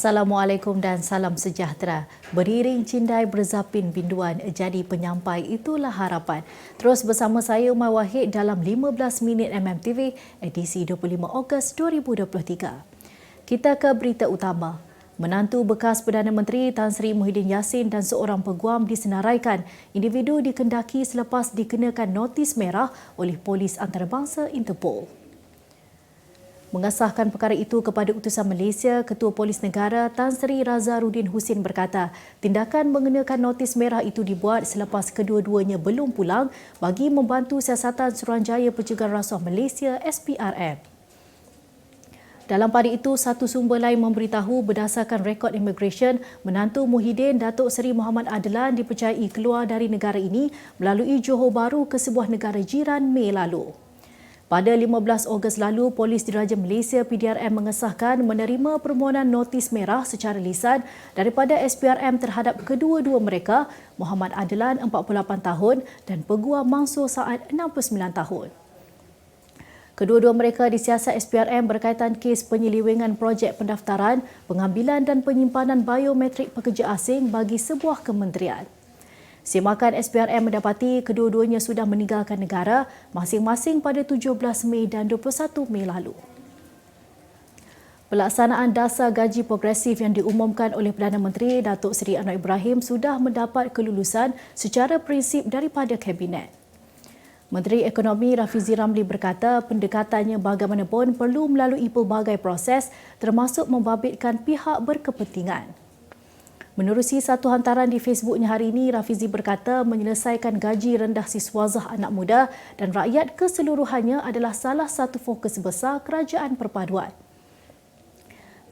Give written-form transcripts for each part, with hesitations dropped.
Assalamualaikum dan salam sejahtera. Beriring cindai berzapin binduan jadi penyampai, itulah harapan. Terus bersama saya Umar Wahid dalam 15 minit MMTV edisi 25 Ogos 2023. Kita ke berita utama. Menantu bekas Perdana Menteri Tan Sri Muhyiddin Yassin dan seorang peguam disenaraikan. Individu dikendaki selepas dikenakan notis merah oleh Polis Antarabangsa Interpol. Mengesahkan perkara itu kepada utusan Malaysia, Ketua Polis Negara Tan Sri Razarudin Husin berkata, tindakan mengenakan notis merah itu dibuat selepas kedua-duanya belum pulang bagi membantu siasatan Suruhanjaya Pencegahan Rasuah Malaysia SPRM. Dalam pada itu, satu sumber lain memberitahu berdasarkan rekod imigresen, menantu Muhyiddin Datuk Seri Muhammad Adlan dipercayai keluar dari negara ini melalui Johor Bahru ke sebuah negara jiran Mei lalu. Pada 15 Ogos lalu, Polis Diraja Malaysia PDRM mengesahkan menerima permohonan notis merah secara lisan daripada SPRM terhadap kedua-dua mereka, Muhammad Adlan 48 tahun dan Peguam Mansur Saad 69 tahun. Kedua-dua mereka disiasat SPRM berkaitan kes penyelewengan projek pendaftaran, pengambilan dan penyimpanan biometrik pekerja asing bagi sebuah kementerian. Semakan SPRM mendapati kedua-duanya sudah meninggalkan negara masing-masing pada 17 Mei dan 21 Mei lalu. Pelaksanaan dasar gaji progresif yang diumumkan oleh Perdana Menteri Datuk Seri Anwar Ibrahim sudah mendapat kelulusan secara prinsip daripada Kabinet. Menteri Ekonomi Rafizi Ramli berkata pendekatannya bagaimanapun perlu melalui pelbagai proses termasuk membabitkan pihak berkepentingan. Menerusi satu hantaran di Facebooknya hari ini, Rafizi berkata menyelesaikan gaji rendah siswazah anak muda dan rakyat keseluruhannya adalah salah satu fokus besar kerajaan perpaduan.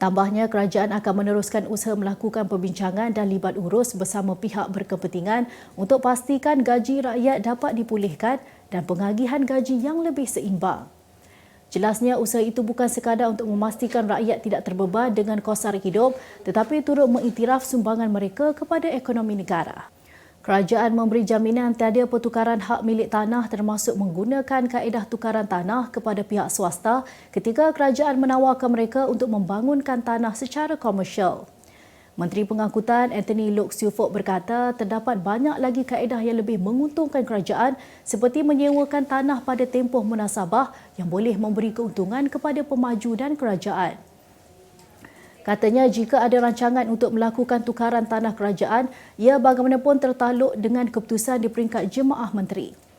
Tambahnya, kerajaan akan meneruskan usaha melakukan perbincangan dan libat urus bersama pihak berkepentingan untuk pastikan gaji rakyat dapat dipulihkan dan pengagihan gaji yang lebih seimbang. Jelasnya usaha itu bukan sekadar untuk memastikan rakyat tidak terbeban dengan kos sara hidup tetapi turut mengiktiraf sumbangan mereka kepada ekonomi negara. Kerajaan memberi jaminan tiada pertukaran hak milik tanah termasuk menggunakan kaedah tukaran tanah kepada pihak swasta ketika kerajaan menawarkan mereka untuk membangunkan tanah secara komersial. Menteri Pengangkutan Anthony Loke Siu Fok berkata terdapat banyak lagi kaedah yang lebih menguntungkan kerajaan seperti menyewakan tanah pada tempoh munasabah yang boleh memberi keuntungan kepada pemaju dan kerajaan. Katanya jika ada rancangan untuk melakukan tukaran tanah kerajaan, ia bagaimanapun tertakluk dengan keputusan di peringkat Jemaah Menteri.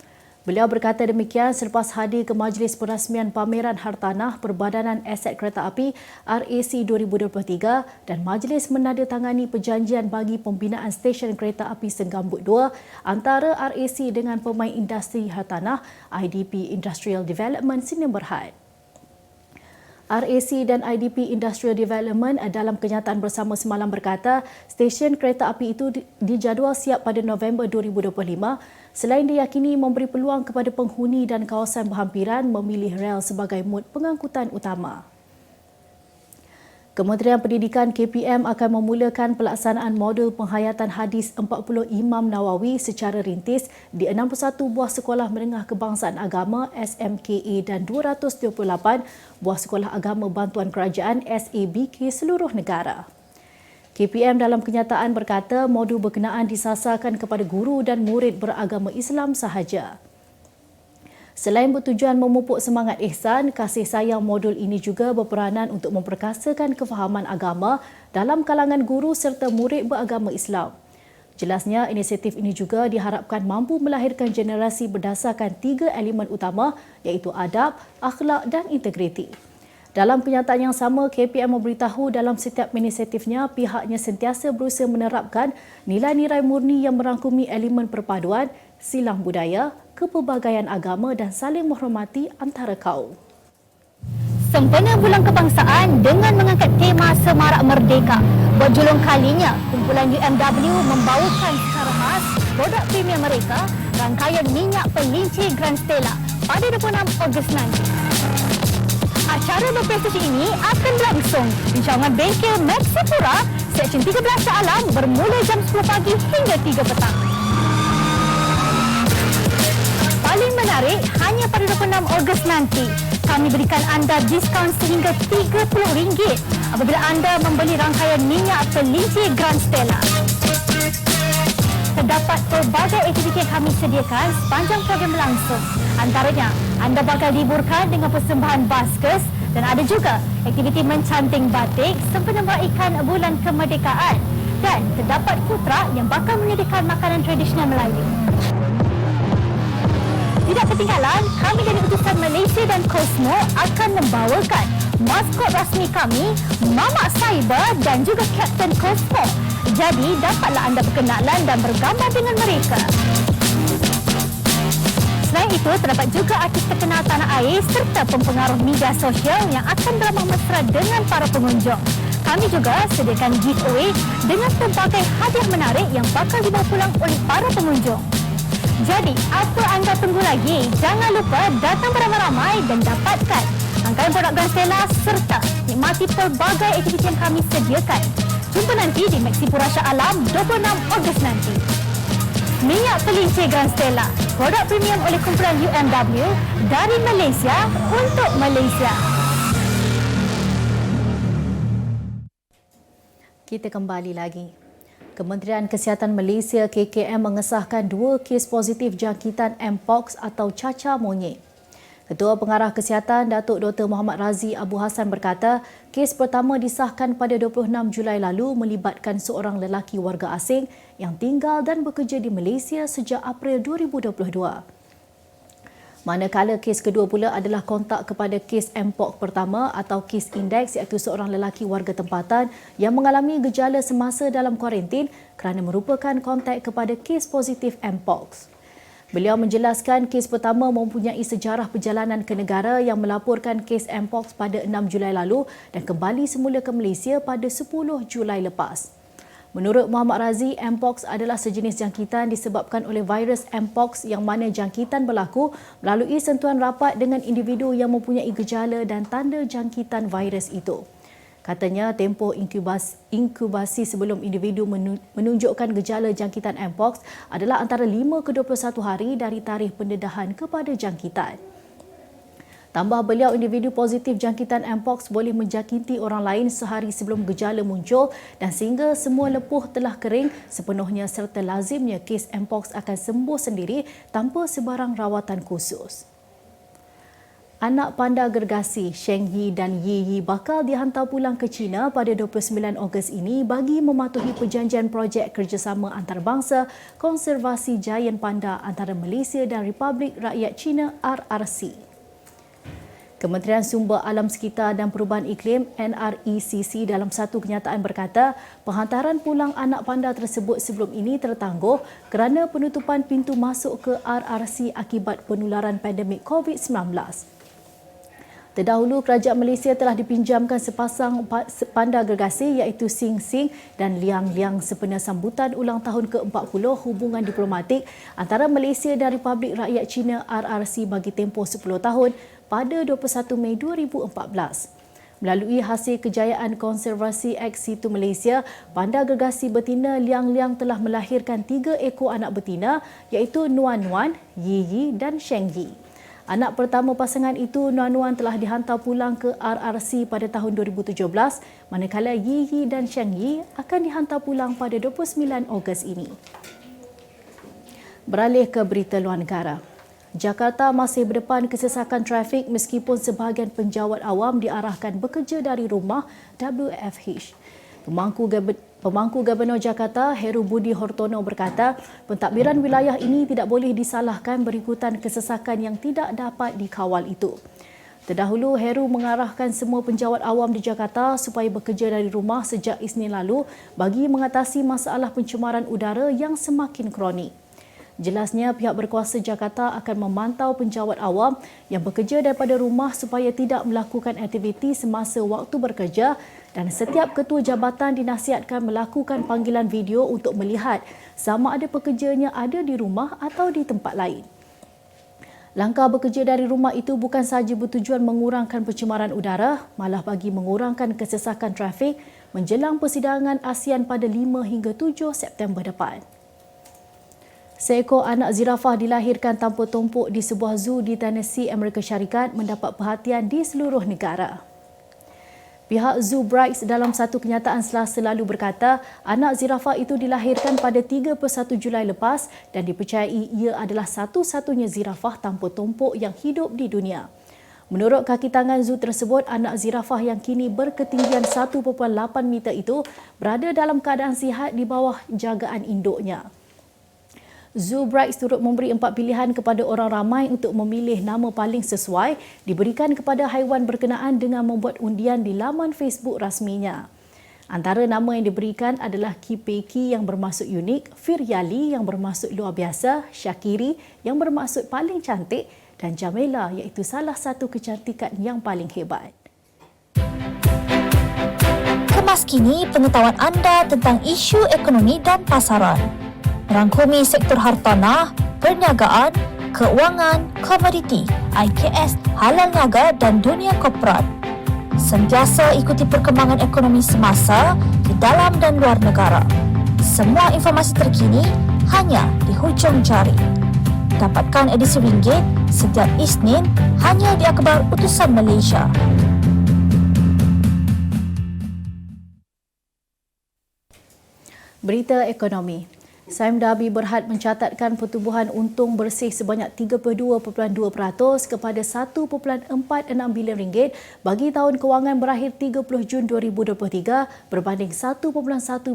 Beliau berkata demikian selepas hadir ke Majlis Perasmian Pameran Hartanah Perbadanan Aset Kereta Api RAC 2023 dan majlis menandatangani perjanjian bagi pembinaan stesen kereta api Senggambut 2 antara RAC dengan pemain industri hartanah IDP Industrial Development Sdn Bhd. RAC dan IDP Industrial Development dalam kenyataan bersama semalam berkata stesen kereta api itu dijadual siap pada November 2025 selain diyakini memberi peluang kepada penghuni dan kawasan berhampiran memilih rel sebagai mod pengangkutan utama. Kementerian Pendidikan KPM akan memulakan pelaksanaan modul penghayatan hadis 40 Imam Nawawi secara rintis di 61 buah sekolah menengah kebangsaan agama SMKA dan 228 buah sekolah agama bantuan kerajaan SABK seluruh negara. KPM dalam kenyataan berkata modul berkenaan disasarkan kepada guru dan murid beragama Islam sahaja. Selain bertujuan memupuk semangat ihsan, kasih sayang modul ini juga berperanan untuk memperkasakan kefahaman agama dalam kalangan guru serta murid beragama Islam. Jelasnya, inisiatif ini juga diharapkan mampu melahirkan generasi berdasarkan 3 elemen utama iaitu adab, akhlak dan integriti. Dalam kenyataan yang sama, KPM memberitahu dalam setiap inisiatifnya pihaknya sentiasa berusaha menerapkan nilai-nilai murni yang merangkumi elemen perpaduan, silang budaya, kepelbagaian agama dan saling menghormati antara kaum. Sempena Bulan Kebangsaan dengan mengangkat tema Semarak Merdeka, berjulung kalinya kumpulan UMW membawakan secara khas produk premier mereka, rangkaian minyak pelinci Grand Stella pada 26 Ogos nanti. Acara berprestasi ini akan berlangsung di cawangan bengkel Maxipura, Seksyen 13 Shah Alam bermula jam 10 pagi hingga 3 petang. Paling menarik hanya pada 26 Ogos nanti. Kami berikan anda diskaun sehingga RM30 apabila anda membeli rangkaian minyak pelinci Grand Stella. Terdapat pelbagai aktiviti yang kami sediakan sepanjang program berlangsung. Antaranya, anda bakal dihiburkan dengan persembahan baskers dan ada juga aktiviti mencanting batik sempena meraihkan bulan kemerdekaan. Dan terdapat food truck yang bakal menyediakan makanan tradisional Melayu. Tidak ketinggalan, kami dari utusan Malaysia dan Cosmo akan membawakan maskot rasmi kami, Mamak Cyber dan juga Kapten Cosmo. Jadi, dapatlah anda berkenalan dan bergambar dengan mereka. Selain itu, terdapat juga artis terkenal tanah air serta pempengaruh media sosial yang akan beramah mesra dengan para pengunjung. Kami juga sediakan giveaway dengan pelbagai hadiah menarik yang bakal dibawa pulang oleh para pengunjung. Jadi, apa anda tunggu lagi? Jangan lupa datang beramai-ramai dan dapatkan rangkaian produk Grand Stella serta nikmati pelbagai aktiviti yang kami sediakan. Jumpa nanti di Maxipura Shah Alam 26 Ogos nanti. Minyak pelinci Grand Stella, produk premium oleh kumpulan UMW dari Malaysia untuk Malaysia. Kita kembali lagi. Kementerian Kesihatan Malaysia KKM mengesahkan 2 kes positif jangkitan Mpox atau cacar monyet. Ketua Pengarah Kesihatan Datuk Dr. Muhammad Razi Abu Hassan berkata, kes pertama disahkan pada 26 Julai lalu melibatkan seorang lelaki warga asing yang tinggal dan bekerja di Malaysia sejak April 2022. Manakala kes kedua pula adalah kontak kepada kes Mpox pertama atau kes indeks iaitu seorang lelaki warga tempatan yang mengalami gejala semasa dalam kuarantin kerana merupakan kontak kepada kes positif Mpox. Beliau menjelaskan kes pertama mempunyai sejarah perjalanan ke negara yang melaporkan kes Mpox pada 6 Julai lalu dan kembali semula ke Malaysia pada 10 Julai lepas. Menurut Muhammad Razi, Mpox adalah sejenis jangkitan disebabkan oleh virus Mpox yang mana jangkitan berlaku melalui sentuhan rapat dengan individu yang mempunyai gejala dan tanda jangkitan virus itu. Katanya, tempoh inkubasi sebelum individu menunjukkan gejala jangkitan Mpox adalah antara 5 ke 21 hari dari tarikh pendedahan kepada jangkitan. Tambah beliau, individu positif jangkitan Mpox boleh menjangkiti orang lain sehari sebelum gejala muncul dan sehingga semua lepuh telah kering sepenuhnya serta lazimnya kes Mpox akan sembuh sendiri tanpa sebarang rawatan khusus. Anak panda gergasi Sheng Yi dan Yi Yi bakal dihantar pulang ke China pada 29 Ogos ini bagi mematuhi perjanjian projek kerjasama antarabangsa konservasi giant panda antara Malaysia dan Republik Rakyat China RRC. Kementerian Sumber Alam Sekitar dan Perubahan Iklim NRECC dalam satu kenyataan berkata, penghantaran pulang anak panda tersebut sebelum ini tertangguh kerana penutupan pintu masuk ke RRC akibat penularan pandemik COVID-19. Terdahulu, Kerajaan Malaysia telah dipinjamkan sepasang panda gergasi iaitu Sing Sing dan Liang Liang sempena sambutan ulang tahun ke-40 hubungan diplomatik antara Malaysia dan Republik Rakyat China RRC bagi tempoh 10 tahun pada 21 Mei 2014. Melalui hasil kejayaan konservasi ex situ Malaysia, panda gergasi betina Liang Liang telah melahirkan 3 ekor anak betina iaitu Nuan Nuan, Yi Yi dan Sheng Yi. Anak pertama pasangan itu, Nuan Nuan, telah dihantar pulang ke RRC pada tahun 2017, manakala Yi Yi dan Sheng Yi akan dihantar pulang pada 29 Ogos ini. Beralih ke berita luar negara. Jakarta masih berdepan kesesakan trafik meskipun sebahagian penjawat awam diarahkan bekerja dari rumah WFH. Pemangku Gubernur Jakarta, Heru Budi Hartono berkata, pentadbiran wilayah ini tidak boleh disalahkan berikutan kesesakan yang tidak dapat dikawal itu. Terdahulu, Heru mengarahkan semua penjawat awam di Jakarta supaya bekerja dari rumah sejak Isnin lalu bagi mengatasi masalah pencemaran udara yang semakin kronik. Jelasnya, pihak berkuasa Jakarta akan memantau penjawat awam yang bekerja daripada rumah supaya tidak melakukan aktiviti semasa waktu bekerja dan setiap ketua jabatan dinasihatkan melakukan panggilan video untuk melihat sama ada pekerjanya ada di rumah atau di tempat lain. Langkah bekerja dari rumah itu bukan sahaja bertujuan mengurangkan pencemaran udara, malah bagi mengurangkan kesesakan trafik menjelang persidangan ASEAN pada 5 hingga 7 September depan. Seekor anak zirafah dilahirkan tanpa tumpuk di sebuah zoo di Tennessee, Amerika Syarikat mendapat perhatian di seluruh negara. Pihak Zoo Brights dalam satu kenyataan Selasa lalu berkata, anak zirafah itu dilahirkan pada 31 Julai lepas dan dipercayai ia adalah satu-satunya zirafah tanpa tumpuk yang hidup di dunia. Menurut kaki tangan zoo tersebut, anak zirafah yang kini berketinggian 1.8 meter itu berada dalam keadaan sihat di bawah jagaan induknya. Zoo Brights turut memberi 4 pilihan kepada orang ramai untuk memilih nama paling sesuai diberikan kepada haiwan berkenaan dengan membuat undian di laman Facebook rasminya. Antara nama yang diberikan adalah Kipeki yang bermaksud unik, Firyali yang bermaksud luar biasa, Shakiri yang bermaksud paling cantik dan Jamila iaitu salah satu kecantikan yang paling hebat. Kemas kini pengetahuan anda tentang isu ekonomi dan pasaran. Merangkumi sektor hartanah, perniagaan, keuangan, komoditi, IKS, halal niaga dan dunia korporat. Sentiasa ikuti perkembangan ekonomi semasa di dalam dan luar negara. Semua informasi terkini hanya di hujung jari. Dapatkan edisi ringgit setiap Isnin hanya di Akhbar Utusan Malaysia. Berita ekonomi. Sime Darby Berhad mencatatkan pertumbuhan untung bersih sebanyak 32.2% kepada 1.46 bilion ringgit bagi tahun kewangan berakhir 30 Jun 2023 berbanding 1.1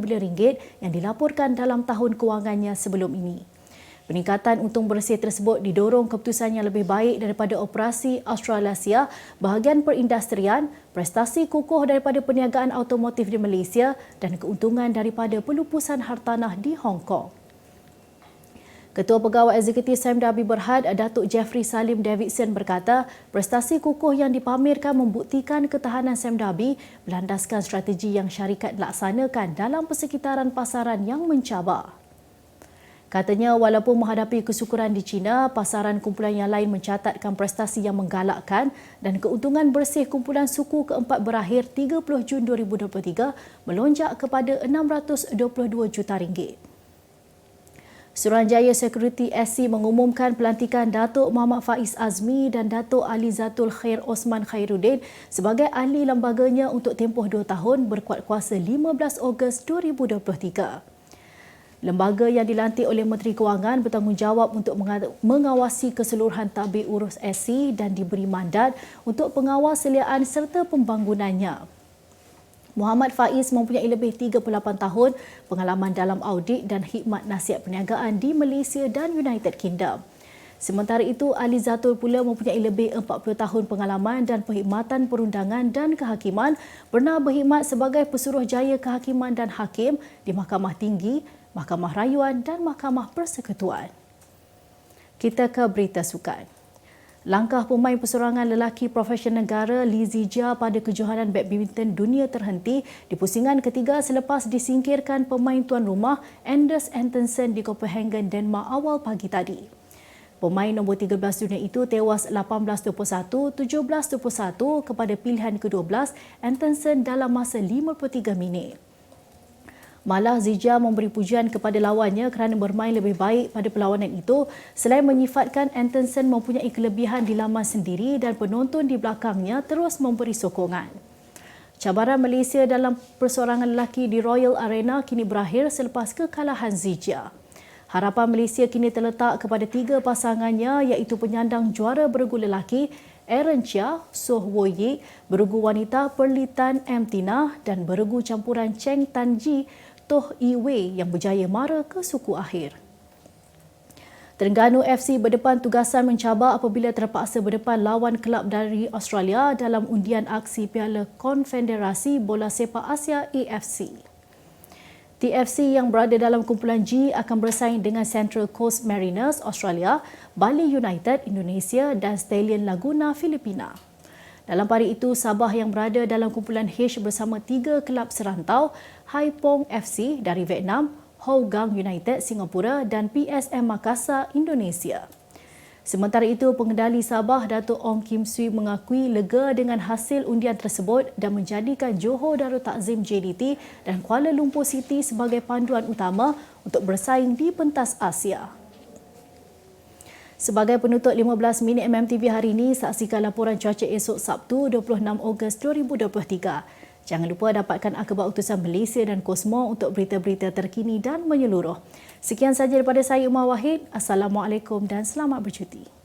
bilion ringgit yang dilaporkan dalam tahun kewangannya sebelum ini. Peningkatan untung bersih tersebut didorong keputusan yang lebih baik daripada operasi Australasia, bahagian perindustrian, prestasi kukuh daripada perniagaan automotif di Malaysia dan keuntungan daripada pelupusan hartanah di Hong Kong. Ketua Pegawai Eksekutif Sime Darby Berhad, Datuk Jeffrey Salim Davidson berkata, prestasi kukuh yang dipamerkan membuktikan ketahanan Sime Darby berlandaskan strategi yang syarikat laksanakan dalam persekitaran pasaran yang mencabar. Katanya, walaupun menghadapi kesukaran di China, pasaran kumpulan yang lain mencatatkan prestasi yang menggalakkan dan keuntungan bersih kumpulan suku keempat berakhir 30 Jun 2023 melonjak kepada 622 juta ringgit. Suruhanjaya Security SC mengumumkan pelantikan Datuk Muhammad Faiz Azmi dan Datuk Ali Zatul Khair Osman Khairuddin sebagai ahli lembaganya untuk tempoh 2 tahun berkuat kuasa 15 Ogos 2023. Lembaga yang dilantik oleh Menteri Kewangan bertanggungjawab untuk mengawasi keseluruhan tadbir urus SC dan diberi mandat untuk pengawasaliaan serta pembangunannya. Muhammad Faiz mempunyai lebih 38 tahun pengalaman dalam audit dan khidmat nasihat perniagaan di Malaysia dan United Kingdom. Sementara itu, Ali Zatul pula mempunyai lebih 40 tahun pengalaman dan perkhidmatan perundangan dan kehakiman, pernah berkhidmat sebagai Pesuruhjaya Kehakiman dan Hakim di Mahkamah Tinggi, Mahkamah Rayuan dan Mahkamah Persekutuan. Kita ke berita sukan. Langkah pemain persorangan lelaki profesional negara Lee Zijia pada kejohanan badminton dunia terhenti di pusingan ketiga selepas disingkirkan pemain tuan rumah Anders Antonsen di Copenhagen, Denmark awal pagi tadi. Pemain nombor 13 dunia itu tewas 18-21, 17-21 kepada pilihan ke-12 Antonsen dalam masa 53 minit. Malah Zijia memberi pujian kepada lawannya kerana bermain lebih baik pada perlawanan itu selain menyifatkan Antonsen mempunyai kelebihan di laman sendiri dan penonton di belakangnya terus memberi sokongan. Cabaran Malaysia dalam persorangan lelaki di Royal Arena kini berakhir selepas kekalahan Zijia. Harapan Malaysia kini terletak kepada 3 pasangannya iaitu penyandang juara beregu lelaki Aaron Chia, Soh Wo Yik, beregu wanita Perlitan M. Tina dan beregu campuran Cheng Tan Ji Toh Yi Wei yang berjaya mara ke suku akhir. Terengganu FC berdepan tugasan mencabar apabila terpaksa berdepan lawan kelab dari Australia dalam undian aksi Piala Konfederasi Bola Sepak Asia AFC. TFC yang berada dalam kumpulan G akan bersaing dengan Central Coast Mariners Australia, Bali United Indonesia dan Stallion Laguna Filipina. Dalam pari itu, Sabah yang berada dalam kumpulan H bersama 3 kelab serantau, Haipong FC dari Vietnam, Hougang United Singapura dan PSM Makassar Indonesia. Sementara itu, pengendali Sabah Datuk Ong Kim Swee mengakui lega dengan hasil undian tersebut dan menjadikan Johor Darul Takzim JDT dan Kuala Lumpur City sebagai panduan utama untuk bersaing di pentas Asia. Sebagai penutup 15 minit MMTV hari ini, saksikan laporan cuaca esok Sabtu 26 Ogos 2023. Jangan lupa dapatkan akhbar utusan Malaysia dan Kosmo untuk berita-berita terkini dan menyeluruh. Sekian sahaja daripada saya, Umar Wahid. Assalamualaikum dan selamat bercuti.